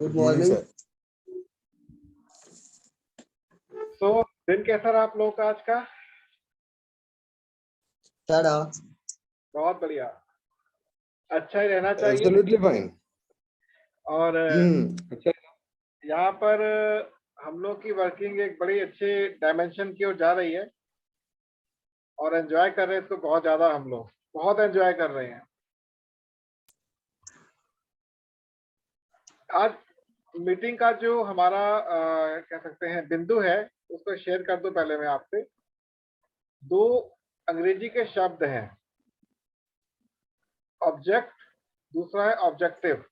Good morning sir. तो दिन कैसा रहा आप लोगों का आज का? सर बहुत बढ़िया, अच्छा ही रहना चाहिए। Absolutely fine. और अच्छा। यहाँ पर हम लोग की वर्किंग एक बड़ी अच्छे डायमेंशन की ओर जा रही है और एंजॉय कर रहे हैं इसको बहुत ज्यादा। हम लोग बहुत एंजॉय कर रहे हैं। आज मीटिंग का जो हमारा कह सकते हैं बिंदु है उसको शेयर कर दूं। पहले मैं आपसे दो अंग्रेजी के शब्द हैं, ऑब्जेक्ट, दूसरा है ऑब्जेक्टिव।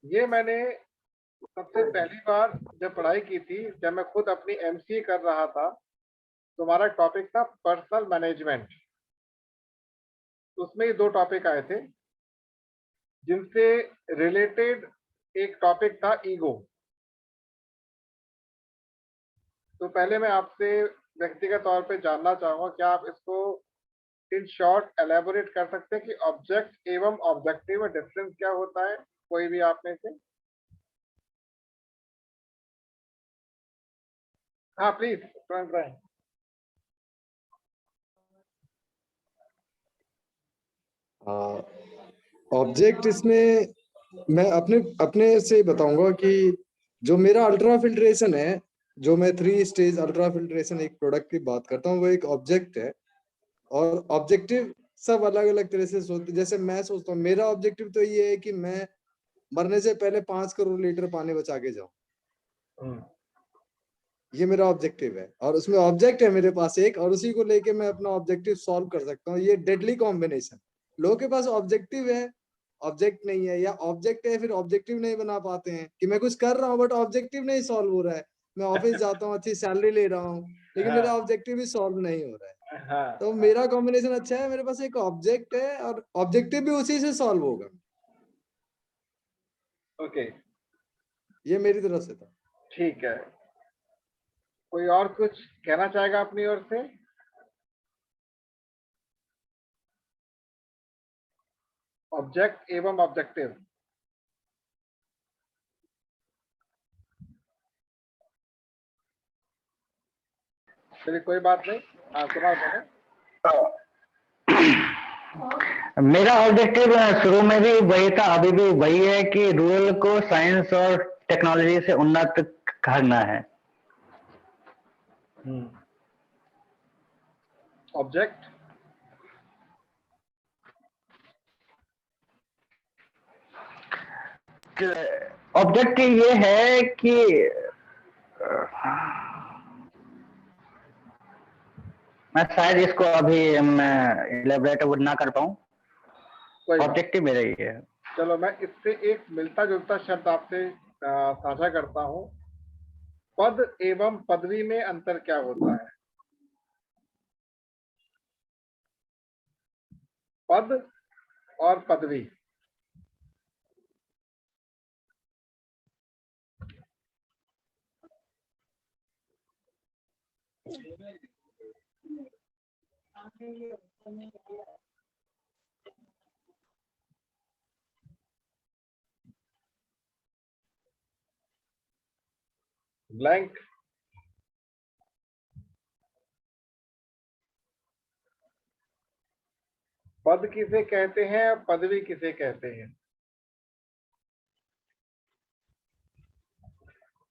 ये मैंने सबसे पहली बार जब पढ़ाई की थी, जब मैं खुद अपनी एमसीए कर रहा था, तो हमारा टॉपिक था पर्सनल मैनेजमेंट। उसमें ये दो टॉपिक आए थे, जिनसे रिलेटेड एक टॉपिक था ईगो। तो पहले मैं आपसे व्यक्तिगत तौर पे जानना चाहूंगा, क्या आप इसको इन शॉर्ट एलैबोरेट कर सकते हैं कि ऑब्जेक्ट एवं ऑब्जेक्टिव में डिफरेंस क्या होता है? कोई भी आप में से? हाँ प्लीज फ्रंट रहे। ऑब्जेक्ट इसमें मैं अपने अपने से बताऊंगा कि जो मेरा अल्ट्रा फिल्ट्रेशन है, जो मैं 3 स्टेज अल्ट्रा फिल्ट्रेशन एक प्रोडक्ट की बात करता हूँ, वो एक ऑब्जेक्ट है। और ऑब्जेक्टिव सब अलग अलग तरह से सोचते। जैसे मैं सोचता हूँ, मेरा ऑब्जेक्टिव तो ये है कि मैं मरने से पहले 5 करोड़ लीटर पानी बचा के जाऊं। ये मेरा ऑब्जेक्टिव है, और उसमें ऑब्जेक्ट है मेरे पास एक, और उसी को लेके मैं अपना ऑब्जेक्टिव सॉल्व कर सकता हूँ। ये डेडली कॉम्बिनेशन। लोगों के पास ऑब्जेक्टिव है, ऑब्जेक्ट नहीं है, या ऑब्जेक्ट है फिर ऑब्जेक्टिव नहीं बना पाते हैं कि मैं कुछ कर रहा हूँ बट ऑब्जेक्टिव नहीं सॉल्व हो रहा है। मैं ऑफिस जाता हूँ, अच्छी सैलरी ले रहा हूँ, लेकिन मेरा ऑब्जेक्टिव भी सॉल्व नहीं हो रहा है। हाँ, तो मेरा कॉम्बिनेशन अच्छा है, मेरे पास एक ऑब्जेक्ट है और ऑब्जेक्टिव भी उसी से सॉल्व होगा। ओके, ये मेरी तरफ से था। ठीक है। कोई और कुछ कहना चाहेगा अपनी ओर से? ऑब्जेक्ट एवं ऑब्जेक्टिव। चलिए कोई बात नहीं। हाँ कुमार बोले। मेरा ऑब्जेक्टिव शुरू में भी वही था, अभी भी वही है कि रूरल को साइंस और टेक्नोलॉजी से उन्नत करना है। ऑब्जेक्ट ऑब्जेक्टिव ये है कि मैं शायद इसको अभी इलेबोरेट ना कर पाऊं। ऑब्जेक्टिव मेरा ही है। चलो मैं इससे एक मिलता जुलता शब्द आपसे साझा करता हूं। पद एवं पदवी में अंतर क्या होता है? पद और पदवी। ब्लैंक। पद किसे कहते हैं, पदवी किसे कहते हैं?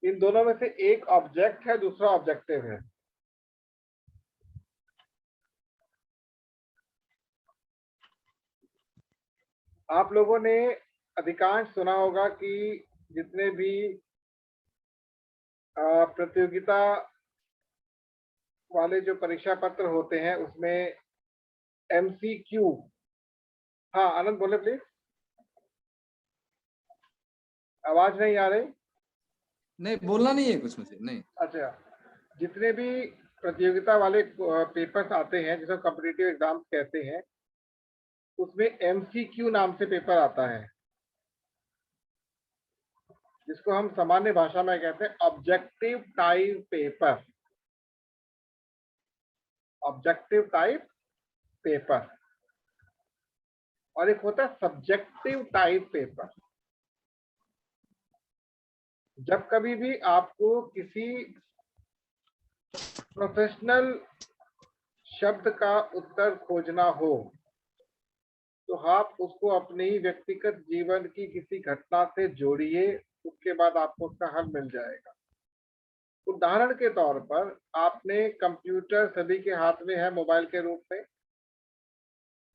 इन दोनों में से एक ऑब्जेक्ट है, दूसरा ऑब्जेक्टिव है। आप लोगों ने अधिकांश सुना होगा कि जितने भी प्रतियोगिता वाले जो परीक्षा पत्र होते हैं उसमें एमसीक्यू। हाँ आनंद बोले प्लीज, आवाज नहीं आ रही। नहीं बोलना नहीं है कुछ मुझे नहीं। अच्छा, जितने भी प्रतियोगिता वाले पेपर्स आते हैं जिसे कॉम्पिटिटिव एग्जाम्स कहते हैं, उसमें एमसीक्यू नाम से पेपर आता है, जिसको हम सामान्य भाषा में कहते हैं objective type paper. Objective type paper. और एक होता है सब्जेक्टिव टाइप पेपर। जब कभी भी आपको किसी प्रोफेशनल शब्द का उत्तर खोजना हो तो आप उसको अपने ही व्यक्तिगत जीवन की किसी घटना से जोड़िए, उसके बाद आपको उसका हल मिल जाएगा। उदाहरण के तौर पर आपने कंप्यूटर सभी के हाथ में है मोबाइल के रूप में।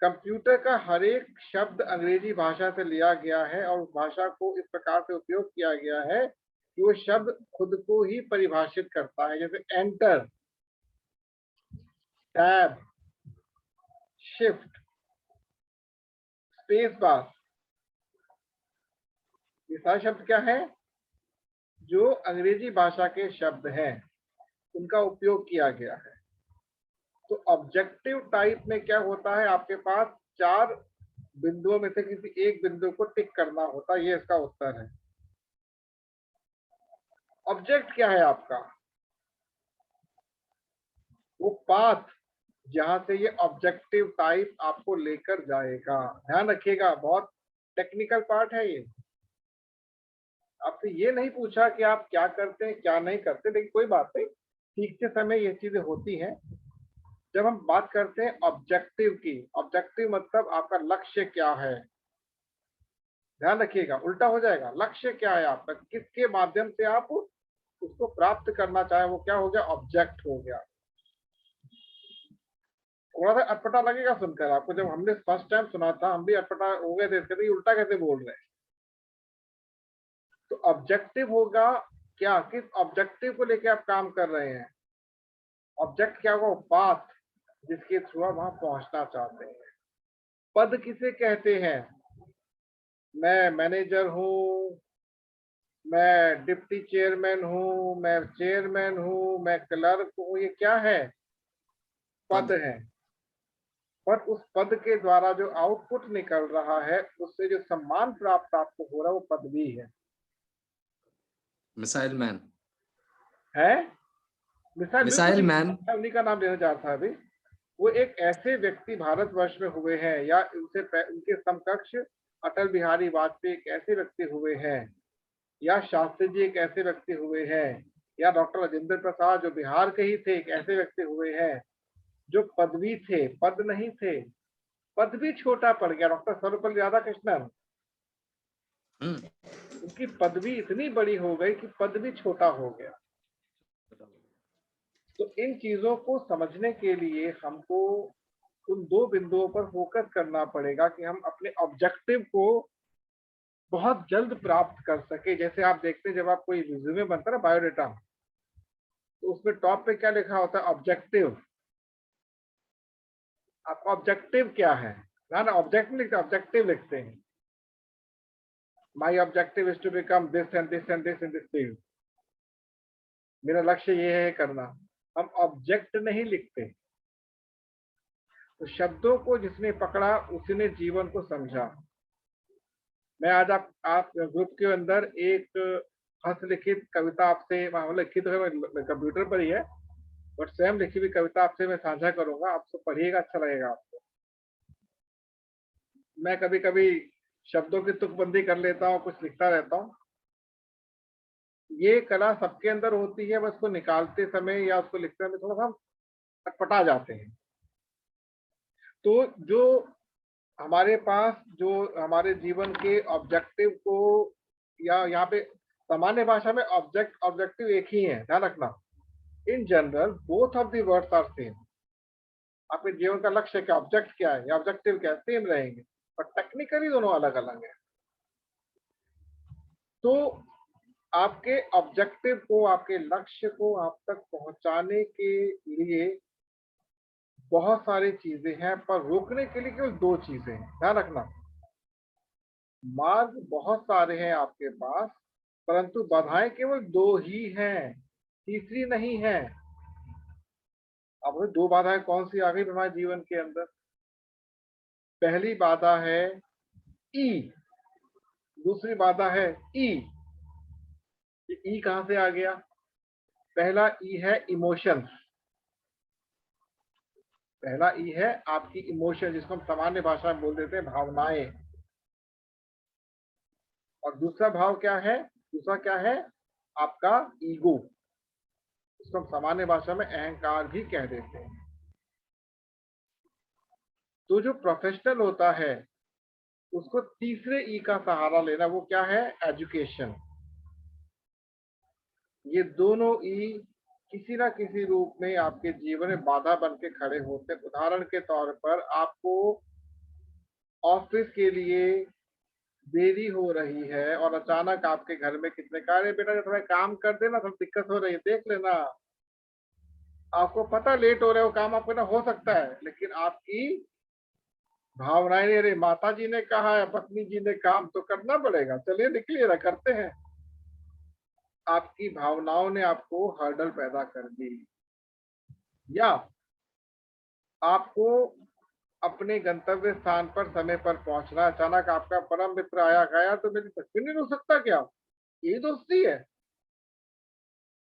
कंप्यूटर का हर एक शब्द अंग्रेजी भाषा से लिया गया है और उस भाषा को इस प्रकार से उपयोग किया गया है कि वो शब्द खुद को ही परिभाषित करता है, जैसे enter, tab, shift, space bar. ये सारे शब्द क्या है? जो अंग्रेजी भाषा के शब्द हैं, उनका उपयोग किया गया है। तो ऑब्जेक्टिव टाइप में क्या होता है, आपके पास 4 बिंदुओं में से किसी एक बिंदु को टिक करना होता है। ये इसका उत्तर है। ऑब्जेक्ट क्या है आपका? वो पाथ जहां से ये ऑब्जेक्टिव टाइप आपको लेकर जाएगा। ध्यान रखिएगा, बहुत टेक्निकल पार्ट है ये। आपसे ये नहीं पूछा कि आप क्या करते हैं क्या नहीं करते, लेकिन कोई बात नहीं, सीखते समय ये चीजें होती हैं। जब हम बात करते हैं ऑब्जेक्टिव की, ऑब्जेक्टिव मतलब आपका लक्ष्य क्या है। ध्यान रखिएगा, उल्टा हो जाएगा। लक्ष्य क्या है आपका, किसके माध्यम से आप उसको प्राप्त करना चाहे, वो क्या हो गया? ऑब्जेक्ट हो गया। थोड़ा सा अटपटा लगेगा सुनकर आपको। जब हमने फर्स्ट टाइम सुना था हम भी अटपटा हो गए थे, इसके उल्टा कैसे बोल रहे हैं। तो ऑब्जेक्टिव होगा क्या, किस ऑब्जेक्टिव को लेकर आप काम कर रहे हैं। ऑब्जेक्ट क्या होगा? पाथ जिसके थ्रू आप वहां पहुंचना चाहते हैं। पद किसे कहते हैं? मैं मैनेजर हूं, मैं डिप्टी चेयरमैन हूं, मैं चेयरमैन हूं, मैं क्लर्क हूं। ये क्या है? पद है। पर उस पद के द्वारा जो आउटपुट निकल रहा है, उससे जो सम्मान प्राप्त आपको हो रहा है, वो पदवी है। मिसाइल मैन है मिसाइल, मिसाइल मैन उन्हीं का नाम लेना चाहता था अभी। वो एक ऐसे व्यक्ति भारतवर्ष में हुए हैं, या उनके समकक्ष अटल बिहारी वाजपेयी एक ऐसे व्यक्ति हुए हैं, या शास्त्री जी एक ऐसे व्यक्ति हुए हैं, या डॉक्टर राजेंद्र प्रसाद जो बिहार के ही थे एक ऐसे व्यक्ति हुए हैं जो पदवी थे, पद नहीं थे। पद भी छोटा पड़ गया। डॉक्टर सर्वपल्ली राधाकृष्णन, उनकी पदवी इतनी बड़ी हो गई कि पद भी छोटा हो गया। तो इन चीजों को समझने के लिए हमको उन 2 बिंदुओं पर फोकस करना पड़ेगा कि हम अपने ऑब्जेक्टिव को बहुत जल्द प्राप्त कर सके। जैसे आप देखते हैं जब आप कोई रिज्यूमे बनता है ना, बायोडेटा, तो उसमें टॉप पे क्या लिखा होता है? ऑब्जेक्टिव। आपका ऑब्जेक्टिव क्या है ना? ऑब्जेक्ट नहीं लिखते, ऑब्जेक्टिव लिखते हैं। My objective is to become this and this and this in this field. मेरा लक्ष्य ये है करना। हम ऑब्जेक्ट नहीं लिखते। तो शब्दों को जिसने पकड़ा उसने जीवन को समझा। मैं आज आप ग्रुप के अंदर एक हस्तलिखित कविता आपसे, लिखित तो है कंप्यूटर पर ही है, बट स्वयं लिखी हुई कविता आपसे मैं साझा करूंगा। आपको पढ़िएगा, अच्छा लगेगा आपको। मैं कभी कभी शब्दों की तुकबंदी कर लेता हूँ, कुछ लिखता रहता हूँ। ये कला सबके अंदर होती है, बस उसको निकालते समय या उसको लिखते समय थोड़ा सा अटपटा जाते हैं। तो जो हमारे पास जो हमारे जीवन के ऑब्जेक्टिव को, या यहाँ पे सामान्य भाषा में ऑब्जेक्टिव एक ही है, ध्यान रखना। In general both of the words are same. आपके जीवन का लक्ष्य क्या, ऑब्जेक्ट क्या है या ऑब्जेक्टिव क्या है, सेम रहेंगे, पर टेक्निकली दोनों अलग अलग है। तो आपके ऑब्जेक्टिव को, आपके लक्ष्य को आप तक पहुंचाने के लिए बहुत सारी चीजें हैं, पर रोकने के लिए केवल 2 चीजें हैं। ध्यान रखना, मार्ग बहुत सारे हैं आपके पास, परंतु बाधाएं केवल 2 ही हैं, तीसरी नहीं है। अब 2 बाधाएं कौन सी आ गई हमारे जीवन के अंदर? पहली बाधा है ई, दूसरी बाधा है ई। ई कहां से आ गया? पहला ई है इमोशंस। पहला ई है आपकी इमोशन, जिसको हम सामान्य भाषा में बोल देते हैं भावनाएं। और दूसरा भाव क्या है? दूसरा क्या है? आपका ईगो, इसको हम सामान्य भाषा में अहंकार भी कह देते हैं। तो जो प्रोफेशनल होता है उसको तीसरे ई का सहारा लेना, वो क्या है? एजुकेशन। ये दोनों ई किसी ना किसी रूप में आपके जीवन में बाधा बन के खड़े होते हैं। उदाहरण के तौर पर आपको ऑफिस के लिए देरी हो रही है और अचानक आपके घर में कितने कार्य, बेटा थोड़ा काम कर देना, थोड़ी दिक्कत हो रही है, देख लेना। आपको पता लेट हो रहे हो, काम आपको ना हो सकता है, लेकिन आपकी भावनाएं नहीं रही। माता जी ने कहा है, पत्नी जी ने, काम तो करना पड़ेगा, चलिए निकलिए ना, करते हैं। आपकी भावनाओं ने आपको हर्डल पैदा कर दी। या आपको अपने गंतव्य स्थान पर समय पर पहुंचना, अचानक आपका परम मित्र आया गया तो मेरी तस्वीर नहीं रुक सकता क्या? ये दोस्ती है।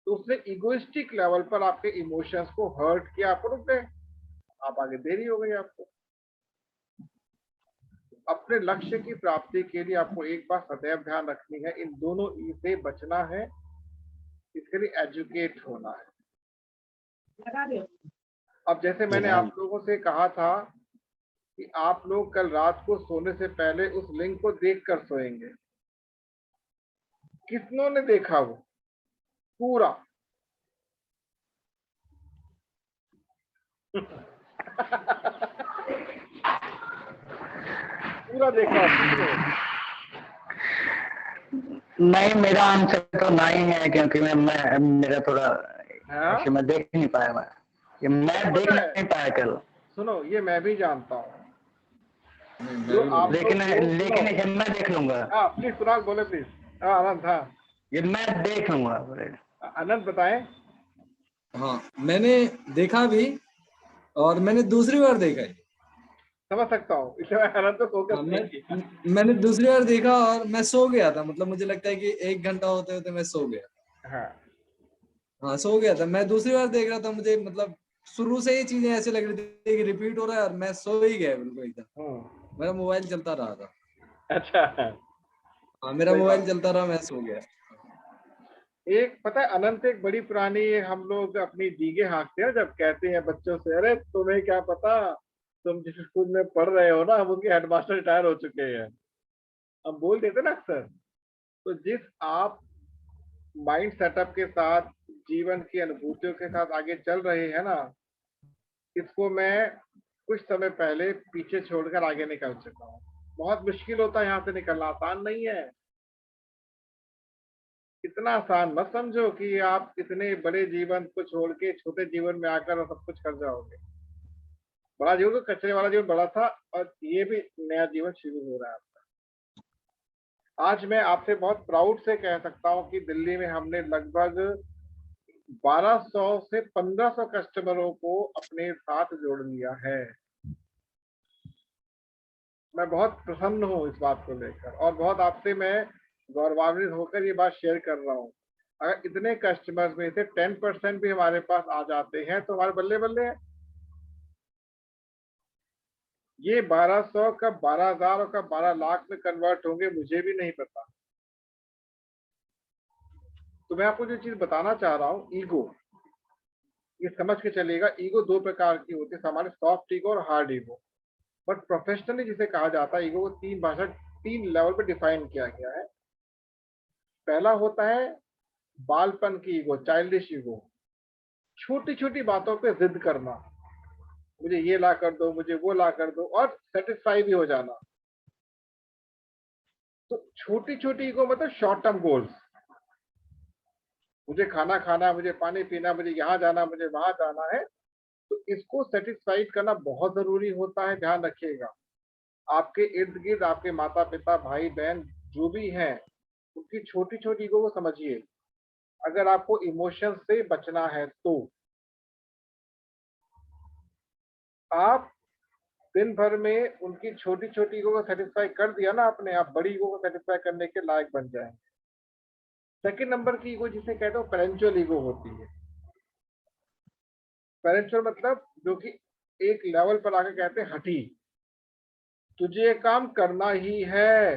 तो उसने इगोइस्टिक लेवल पर आपके इमोशंस को हर्ट किया, आप रुक गए, आप आगे, देरी हो गई आपको। अपने लक्ष्य की प्राप्ति के लिए आपको एक बात सदैव ध्यान रखनी है, इन दोनों ई से बचना है। इसके लिए एजुकेट होना है। अब जैसे मैंने आप लोगों से कहा था कि आप लोग कल रात को सोने से पहले उस लिंक को देखकर सोएंगे। कितनों ने देखा वो पूरा? पूरा देखा? नहीं, मेरा आंसर तो नहीं है, क्योंकि मैं मेरा थोड़ा ऐसे मैं देख नहीं पाया। मैं देख नहीं पाया कल। सुनो, ये मैं भी जानता हूँ, लेकिन मैं देख लूंगा। हाँ प्लीज सुराग बोले प्लीज। हाँ आनंद, हाँ ये मैं देख लूंगा। आनंद बताएं। हाँ, मैंने देखा भी और मैंने दूसरी बार देखा है। समझ सकता हूँ, इसलिए आनंद तो फोकस नहीं किया। मैंने दूसरी बार देखा और मैं सो गया था, मतलब मुझे लगता है कि 1 घंटा होते होते मैं सो गया। हाँ सो गया था। मैं दूसरी बार देख रहा था, मुझे मतलब शुरू से ही चीजें ऐसे लग रही थी कि रिपीट हो रहा है और मैं सो ही गया बिल्कुल एकदम। मेरा मोबाइल चलता रहा था। अच्छा, हाँ मेरा मोबाइल चलता रहा, मैं सो गया। एक पता है अनंत, एक बड़ी पुरानी हम लोग अपनी दीगे हाँकते हैं जब कहते हैं बच्चों से, अरे तुम्हें क्या पता, तुम जिस स्कूल में पढ़ रहे हो ना, हम उनके हेडमास्टर रिटायर हो चुके हैं। हम बोल देते ना अक्सर। तो जिस आप माइंड सेटअप के साथ, जीवन की अनुभूतियों के साथ आगे चल रहे हैं ना, इसको मैं कुछ समय पहले पीछे छोड़कर आगे निकल चुका हूँ। बहुत मुश्किल होता है यहाँ से निकलना, आसान नहीं है। इतना आसान मत समझो कि आप इतने बड़े जीवन को छोड़ के छोटे जीवन में आकर सब कुछ कर जाओगे। बड़ा जीवन तो कचरे वाला जीवन बड़ा था, और ये भी नया जीवन शुरू हो रहा है आपका। आज मैं आपसे बहुत प्राउड से कह सकता हूँ कि दिल्ली में हमने लगभग 1200 से 1500 कस्टमरों को अपने साथ जोड़ लिया है। मैं बहुत प्रसन्न हूँ इस बात को लेकर, और बहुत आपसे मैं गौरवान्वित होकर ये बात शेयर कर रहा हूँ। अगर इतने कस्टमर्स में से 10% भी हमारे पास आ जाते हैं तो हमारे बल्ले बल्ले है। ये 1200 कब 12,000 और कब 12 लाख में कन्वर्ट होंगे मुझे भी नहीं पता। तो मैं आपको जो चीज बताना चाह रहा हूँ, ईगो, ये समझ के चलिएगा। ईगो दो प्रकार की होती है, हमारे सॉफ्ट ईगो और हार्ड ईगो। बट प्रोफेशनली जिसे कहा जाता है, ईगो को तीन लेवल पे डिफाइन किया गया है। पहला होता है बालपन की ईगो, चाइल्डिश ईगो। छोटी छोटी बातों पे जिद करना, मुझे ये ला कर दो, मुझे वो ला कर दो, और सेटिस्फाई भी हो जाना। तो छोटी छोटी ईगो मतलब शॉर्ट टर्म गोल्स, मुझे खाना खाना, मुझे पानी पीना, मुझे यहाँ जाना, मुझे वहां जाना है। तो इसको सेटिस्फाइड करना बहुत जरूरी होता है, ध्यान रखिएगा। आपके इर्द गिर्द आपके माता पिता, भाई बहन जो भी हैं, उनकी छोटी छोटी ईगो को समझिए। अगर आपको इमोशंस से बचना है तो आप दिन भर में उनकी छोटी छोटी ईगो को सेटिस्फाई कर दिया ना आपने, आप बड़ी ईगो को सेटिस्फाई करने के लायक बन जाएंगे। सेकंड नंबर की ईगो जिसे कहते हो पेरेंचुअल ईगो होती है। पेरेंचुअल मतलब जो कि एक लेवल पर आके कहते हैं हठी, तुझे ये काम करना ही है,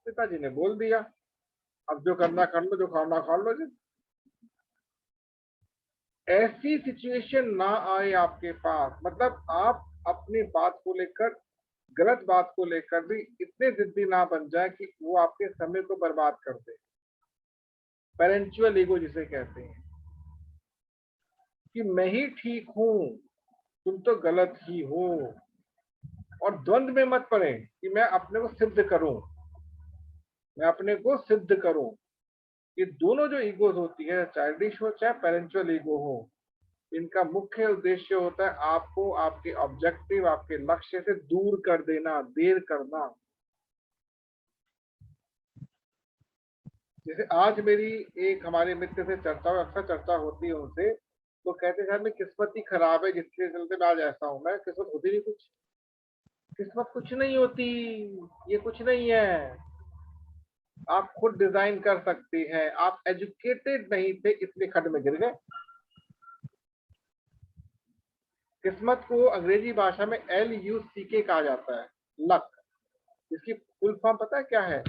पिताजी ने बोल दिया, अब जो करना कर लो, जो खाना खा लो जी। ऐसी सिचुएशन ना आए आपके पास, मतलब आप अपनी बात को लेकर, गलत बात को लेकर भी इतने जिद्दी ना बन जाए कि वो आपके समय को बर्बाद कर दे। पेरेंचुअल ईगो जिसे कहते हैं कि मैं ही ठीक हूं, तुम तो गलत ही हो। और द्वंद्व में मत पड़े कि मैं अपने को सिद्ध करूं, मैं अपने को सिद्ध करूं। ये दोनों जो ईगोज होती है, चाइल्डिश हो चाहे पेरेंचुअल ईगो हो, इनका मुख्य उद्देश्य होता है आपको आपके ऑब्जेक्टिव, आपके लक्ष्य से दूर कर देना, देर करना। जैसे आज मेरी एक हमारे मित्र से चर्चा, अक्सर चर्चा होती है उनसे, तो कहते हैं मैं किस्मत ही खराब है जिसके चलते मैं आज ऐसा हूं। मैं किस्मत होती नहीं कुछ, किस्मत कुछ नहीं होती, ये कुछ नहीं है। आप खुद डिजाइन कर सकते हैं। आप एजुकेटेड नहीं थे इसलिए खड्ड में गिर गए। किस्मत को अंग्रेजी भाषा में LUCK कहा जाता है, लक। इसकी फुल फॉर्म पता है क्या है?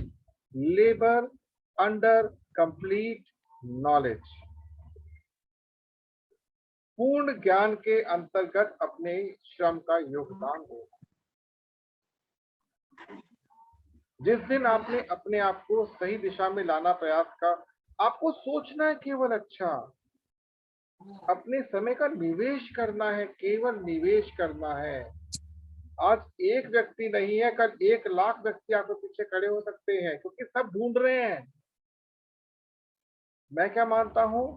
Labour under complete knowledge. पूर्ण ज्ञान के अंतर्गत अपने श्रम का योगदान हो। जिस दिन आपने अपने आप को सही दिशा में लाना प्रयास का, आपको सोचना है केवल अच्छा, अपने समय का निवेश करना है, केवल निवेश करना है। आज एक व्यक्ति नहीं है, कल 1,00,000 व्यक्ति आपके पीछे खड़े हो सकते हैं, क्योंकि सब ढूंढ रहे हैं। मैं क्या मानता हूं,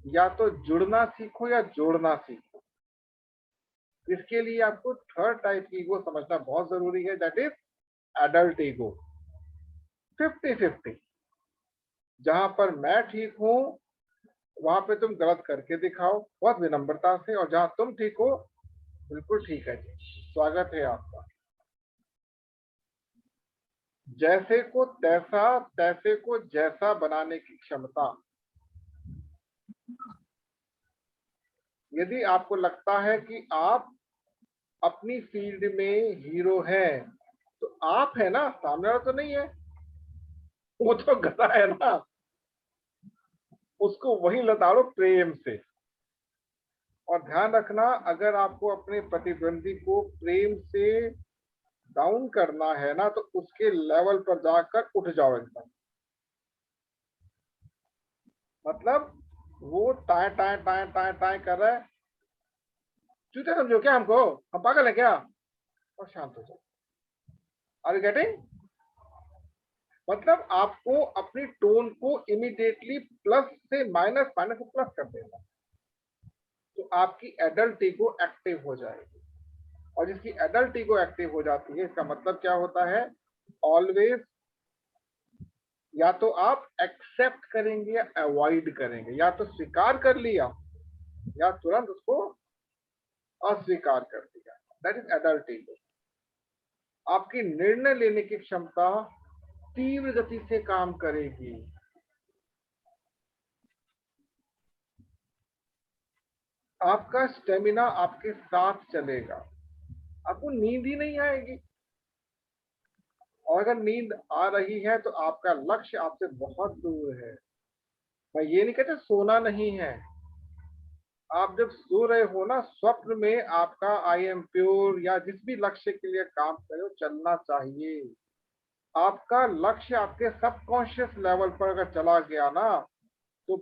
या तो जुड़ना सीखो या जोड़ना सीखो। इसके लिए आपको थर्ड टाइप की ईगो समझना बहुत जरूरी है, दैट इज एडल्ट ईगो। 50-50, जहां पर मैं ठीक हूं वहां पे तुम गलत करके दिखाओ बहुत विनम्रता से, और जहां तुम ठीक हो बिल्कुल ठीक है जी, स्वागत है आपका। जैसे को तैसा, तैसे को जैसा बनाने की क्षमता। यदि आपको लगता है कि आप अपनी फील्ड में हीरो हैं, तो आप है ना, सामने वाला तो नहीं है, वो तो गधा है ना, उसको वही लताड़ो प्रेम से। और ध्यान रखना, अगर आपको अपने प्रतिद्वंदी को प्रेम से डाउन करना है ना, तो उसके लेवल पर जाकर उठ जाओ एकदम। मतलब वो tie tie tie tie tie कर रहा है, चूते समझो क्या हमको, हम पागल है क्या, और शांत हो जाओ। Are you getting? मतलब आपको अपनी टोन को इमीडिएटली प्लस से माइनस, माइनस से प्लस कर देना, तो आपकी एडल्ट ईगो एक्टिव हो जाएगी। और जिसकी एडल्ट ईगो एक्टिव हो जाती है, इसका मतलब क्या होता है, ऑलवेज या तो आप एक्सेप्ट करेंगे या अवॉइड करेंगे, या तो स्वीकार कर लिया या तुरंत उसको अस्वीकार कर दिया। That is adult ego. आपकी निर्णय लेने की क्षमता तीव्र गति से काम करेगी। आपका स्टेमिना आपके साथ चलेगा, आपको नींद ही नहीं आएगी। और अगर नींद आ रही है तो आपका लक्ष्य आपसे बहुत दूर है। मैं ये नहीं कहता सोना नहीं है, आप जब सो रहे हो ना, स्वप्न में आपका आई एम प्योर या जिस भी लक्ष्य के लिए काम कर रहे हो चलना चाहिए। आपका लक्ष्य आपके सबकॉन्शियस लेवल पर अगर चला गया ना, तो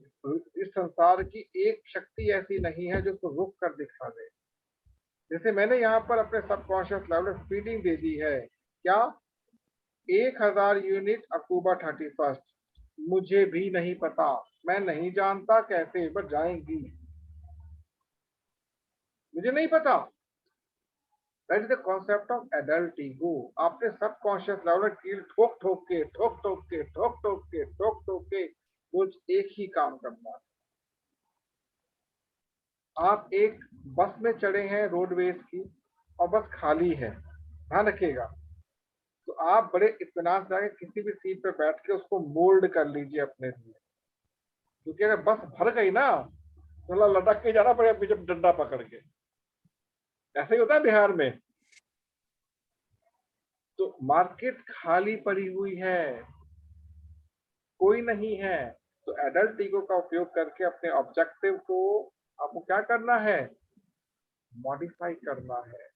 इस संसार की एक शक्ति ऐसी नहीं है जो उसको रोक कर दिखा दे। जैसे मैंने यहाँ पर अपने सबकॉन्शियस लेवल पर फीडिंग दे दी है, क्या 1,000 यूनिट अक्टूबर 31, मुझे भी नहीं पता, मैं नहीं जानता कैसे पर जाएंगी, मुझे नहीं पता। That is the concept of adult ego. आपने सबकॉन्शियस लेवल पर कील ठोक ठोक के ठोक ठोक के ठोक ठोक के ठोक ठोक के रोज एक ही काम करना है। आप एक बस में चढ़े हैं रोडवेज की, और बस खाली है, ध्यान रखिएगा, तो आप बड़े इत्मीनान से आके किसी भी सीट पर बैठ के उसको मोल्ड कर लीजिए अपने लिए। क्योंकि अगर बस भर गई ना, तो लटक के जाना पड़ेगा पीछे डंडा पकड़ के। ऐसे ही होता है बिहार में। तो मार्केट खाली पड़ी हुई है, कोई नहीं है। तो एडल्ट ईगो का उपयोग करके अपने ऑब्जेक्टिव को आपको क्या करना है, मॉडिफाई करना है।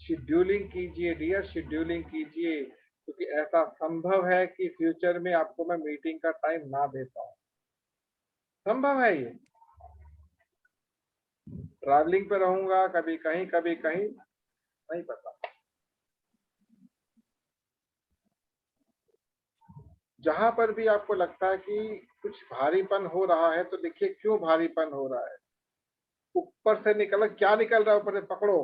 शेड्यूलिंग कीजिए डियर, शेड्यूलिंग कीजिए, क्योंकि ऐसा संभव है कि फ्यूचर में आपको मैं मीटिंग का टाइम ना दे पाऊं, संभव है ये। ट्रैवलिंग पे रहूंगा, कभी कहीं नहीं पता। जहां पर भी आपको लगता है कि कुछ भारीपन हो रहा है, तो देखिए क्यों भारीपन हो रहा है। ऊपर से निकल, क्या निकल रहा है ऊपर से, पकड़ो।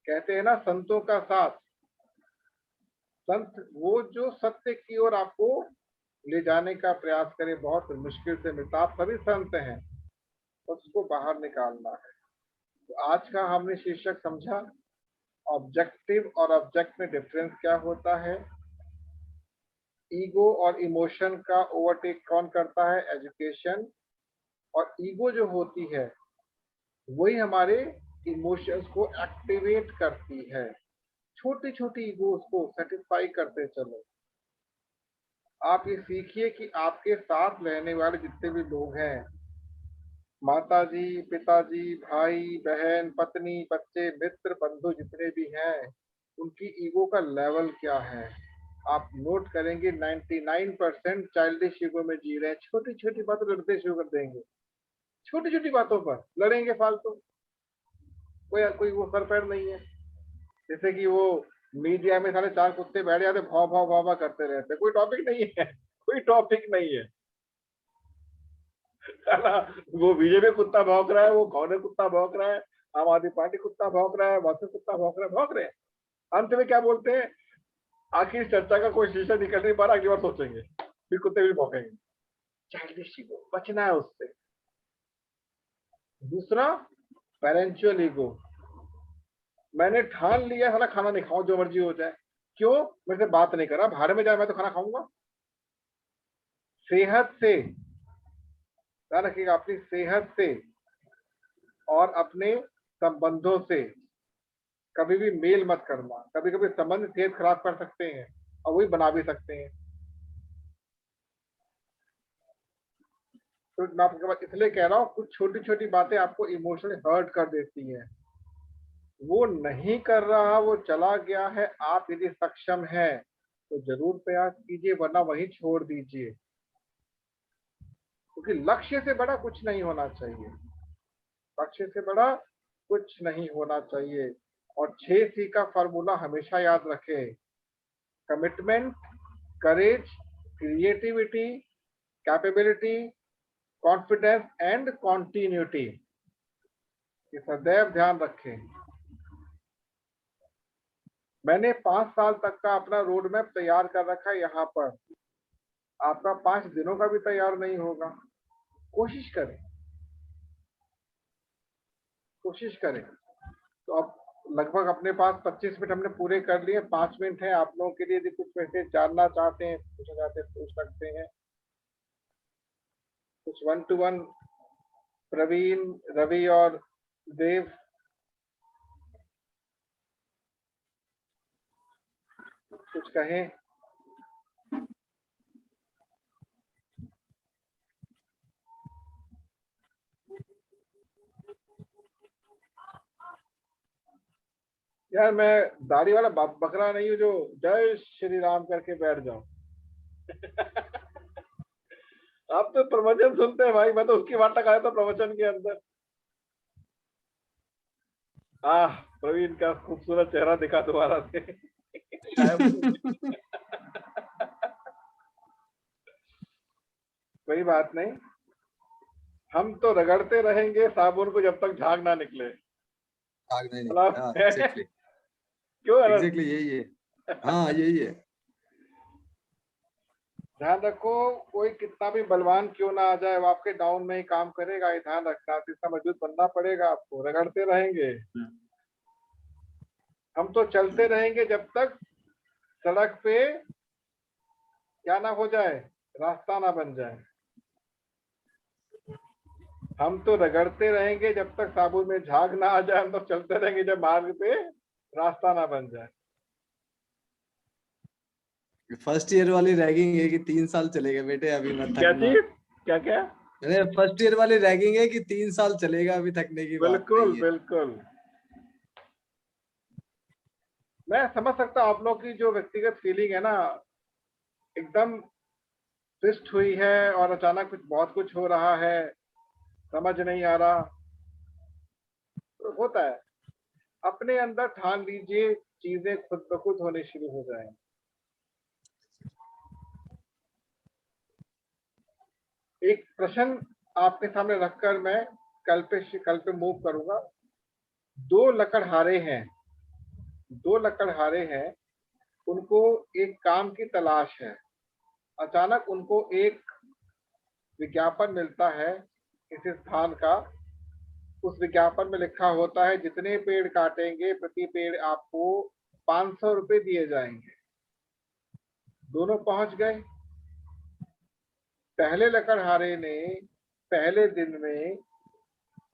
कहते हैं ना संतों का साथ, संत वो जो सत्य की ओर आपको ले जाने का प्रयास करे, बहुत मुश्किल से मिलता। आप सभी संत हैं, उसको बाहर निकालना है। तो आज का हमने शीर्षक समझा, ऑब्जेक्टिव और ऑब्जेक्ट में डिफरेंस क्या होता है, ईगो और इमोशन का ओवरटेक कौन करता है, एजुकेशन। और ईगो जो होती है वही हमारे इमोशंस को एक्टिवेट करती है। छोटी छोटी ईगोस को सेटिस्फाई करते चलो। आप ये सीखिए कि आपके साथ रहने वाले जितने भी लोग हैं, माता जी, पिताजी, भाई बहन, पत्नी, बच्चे, मित्र, बंधु जितने भी हैं, उनकी ईगो का लेवल क्या है। आप नोट करेंगे 99% चाइल्डिश ईगो में जी रहे हैं। छोटी छोटी बातों लड़ते शुरू कर देंगे, छोटी छोटी बातों पर लड़ेंगे फालतू। कोई वो सर पैर नहीं है। जैसे कि वो मीडिया में सारे चार कुत्ते बैठ जाते, भाव भाव भाव भाव करते रहते, कोई टॉपिक नहीं है, कोई टॉपिक नहीं है। वो बीजेपी कुत्ता भौंक रहा है, वो कांग्रेस कुत्ता भौंक रहा है, आम आदमी पार्टी कुत्ता भौंक रहा है, वापस कुत्ता भौंक रहा है, भौंक रहे हैं। अंत में क्या बोलते हैं, आखिर चर्चा का कोई शीशा निकल नहीं पा रहा, अगली बार सोचेंगे, फिर कुत्ते भी भौंकेंगे। चाइल्डिश ईगो, बचना है उससे। दूसरा, पेरेंचुअल ईगो। मैंने ठान लिया साला खाना नहीं खाऊं, जो मर्जी हो जाए। क्यों, मेरे से बात नहीं करा, भाड़े में जाए, मैं तो खाना खाऊंगा। सेहत से ध्यान रखिएगा, अपनी सेहत से और अपने संबंधों से कभी भी मेल मत करना। कभी कभी संबंध सेहत खराब कर सकते हैं और वही बना भी सकते हैं। तो मैं आपके पास इसलिए कह रहा हूँ, कुछ छोटी छोटी बातें आपको इमोशनली हर्ट कर देती हैं। वो नहीं कर रहा, वो चला गया है, आप यदि सक्षम हैं तो जरूर प्रयास कीजिए, वरना वहीं छोड़ दीजिए। क्योंकि लक्ष्य से बड़ा कुछ नहीं होना चाहिए, लक्ष्य से बड़ा कुछ नहीं होना चाहिए। और 6C का फॉर्मूला हमेशा याद रखें, commitment, courage, creativity, capability, confidence and continuity. ये सदैव ध्यान रखें। मैंने 5 साल तक का अपना रोड मैप तैयार कर रखा है यहाँ पर, आपका 5 दिनों का भी तैयार नहीं होगा। कोशिश करें, कोशिश करें। तो अब लगभग अपने पास 25 मिनट हमने पूरे कर लिए। 5 मिनट है आप लोगों के लिए, यदि कुछ मैसेज जानना चाहते हैं, पूछना चाहते हैं, पूछ सकते हैं। कुछ 1 to 1 प्रवीण, रवि और देव, कुछ कहें। यार मैं दाढ़ी वाला बकरा नहीं हूँ जो जय श्री राम करके बैठ जाऊं। आप तो प्रवचन सुनते हैं भाई, मैं तो उसकी वार्ता आया था प्रवचन के अंदर। प्रवीण का खूबसूरत चेहरा दिखा दोबारा से। कोई बात नहीं, हम तो रगड़ते रहेंगे साबुन को जब तक झाग ना निकले। क्यों? एग्जैक्टली यही है। हाँ यही है। ध्यान रखो, कोई कितना भी बलवान क्यों ना आ जाए, वो आपके डाउन में ही काम करेगा। ये ध्यान रखना, इतना मजबूत बनना पड़ेगा आपको। रगड़ते रहेंगे, हम तो चलते रहेंगे जब तक सड़क पे क्या ना हो जाए, रास्ता ना बन जाए। हम तो रगड़ते रहेंगे जब तक साबुन में झाग ना आ जाए, हम तो चलते रहेंगे जब मार्ग पे रास्ता ना बन जाए। फर्स्ट ईयर वाली रैगिंग है कि 3 साल चलेगा बेटे, अभी मत क्या थकना। चीज? क्या? मैंने फर्स्ट ईयर वाली रैगिंग है कि 3 साल चलेगा, अभी थकने की बात बिल्कुल नहीं है। बिल्कुल, मैं समझ सकता हूँ आप लोग की जो व्यक्तिगत फीलिंग है ना, एकदम ट्विस्ट हुई है और अचानक बहुत कुछ हो रहा है, समझ नहीं आ रहा, तो होता है। अपने अंदर ठान लीजिए, चीजें खुद ब खुद होने शुरू हो जाएंगी। एक प्रश्न आपके सामने रखकर मैं कल पे मूव करूंगा। दो लकड़हारे हैं, उनको एक काम की तलाश है। अचानक उनको एक विज्ञापन मिलता है किसी स्थान का। उस विज्ञापन में लिखा होता है जितने पेड़ काटेंगे प्रति पेड़ आपको 500 रुपए दिए जाएंगे। दोनों पहुंच गए। पहले लकड़हारे ने पहले दिन में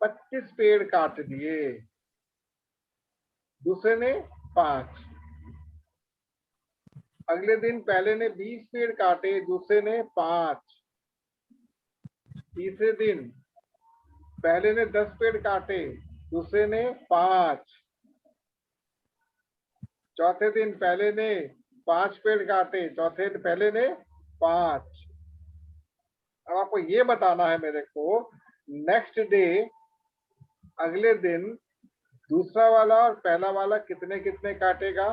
25 पेड़ काट दिए, दूसरे ने 5। अगले दिन पहले ने 20 पेड़ काटे, दूसरे ने 5। तीसरे दिन पहले ने 10 पेड़ काटे, दूसरे ने 5। चौथे दिन पहले ने 5 पेड़ काटे, चौथे दिन पहले ने 5। अब आपको ये बताना है मेरे को, नेक्स्ट डे अगले दिन दूसरा वाला और पहला वाला कितने कितने काटेगा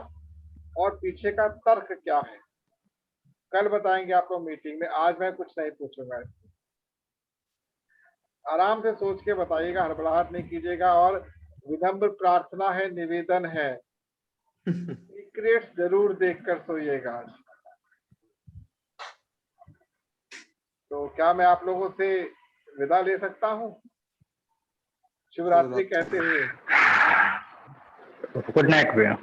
और पीछे का तर्क क्या है। कल बताएंगे आपको मीटिंग में, आज मैं कुछ नहीं पूछूंगा। आराम से सोच के बताइएगा, हड़बड़ाहट नहीं कीजिएगा। और विनम्र प्रार्थना है, निवेदन है, सीक्रेट्स जरूर देखकर सोइएगा। तो क्या मैं आप लोगों से विदा ले सकता हूँ शिवरात्रि कहते हुए? गुड नाइट भैया।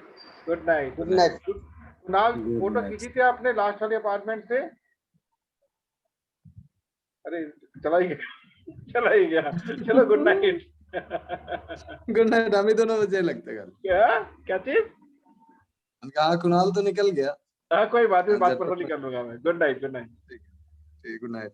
Good night. Good night. Kunal, photo खींची थी आपने लास्ट वाले अपार्टमेंट से? अरे चला ही गया। चलो गुड नाइट। Good night. हम ही दोनों बजे लगते कल। क्या चीज? कहा कुणाल तो निकल गया। कोई बात नहीं, बात पर्सनली कर लूंगा मैं। Good night. Good night.